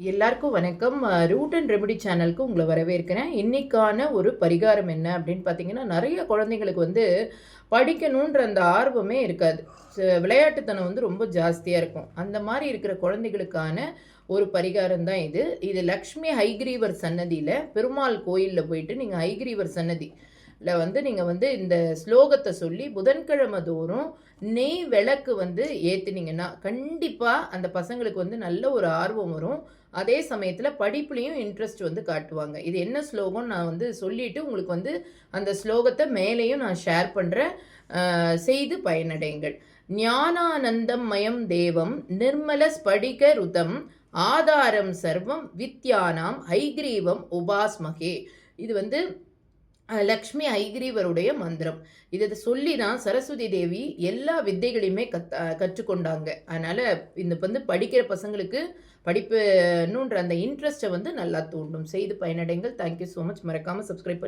எல்லாருக்கும் வணக்கம். Root and remedy சேனலுக்கு உங்களை வரவேற்கிறேன். இன்னைக்கான ஒரு பரிகாரம் என்ன அப்படின்னு பார்த்தீங்கன்னா, நிறைய குழந்தைங்களுக்கு வந்து படிக்கணுன்ற அந்த ஆர்வமே இருக்காது. விளையாட்டுத்தனம் வந்து ரொம்ப ஜாஸ்தியாக இருக்கும். அந்த மாதிரி இருக்கிற குழந்தைகளுக்கான ஒரு பரிகாரம் தான் இது. இது லக்ஷ்மி ஹைகிரீவர் சன்னதியில் பெருமாள் கோயிலில் போயிட்டு நீங்கள் ஹைகிரீவர் சன்னதி வந்து நீங்கள் வந்து இந்த ஸ்லோகத்தை சொல்லி புதன்கிழமை தோறும் நெய் விளக்கு வந்து ஏற்றுனீங்கன்னா கண்டிப்பாக அந்த பசங்களுக்கு வந்து நல்ல ஒரு ஆர்வம் வரும். அதே சமயத்தில் படிப்புலேயும் இன்ட்ரெஸ்ட் வந்து காட்டுவாங்க. இது என்ன ஸ்லோகம் நான் வந்து சொல்லிவிட்டு உங்களுக்கு வந்து அந்த ஸ்லோகத்தை மேலேயும் நான் ஷேர் பண்ணுறேன். செய்து பயனடைங்கள். ஞானானந்தம் மயம் தேவம் நிர்மல ஸ்படிக ருதம் ஆதாரம் சர்வம் வித்யானாம் ஐக்ரீவம் உபாஸ்மகே. இது வந்து லக்ஷ்மி ஐகிரீவருடைய மந்திரம். இதை சொல்லி தான் சரஸ்வதி தேவி எல்லா வித்தைகளையுமே கற்றுக்கொண்டாங்க. அதனால் இந்த வந்து படிக்கிற பசங்களுக்கு படிப்புன்னுன்ற அந்த இன்ட்ரெஸ்ட்டை வந்து நல்லா தூண்டும். செய்து பயனடைங்கள். Thank you so much. மறக்காமல் சப்ஸ்கிரைப் பண்ணி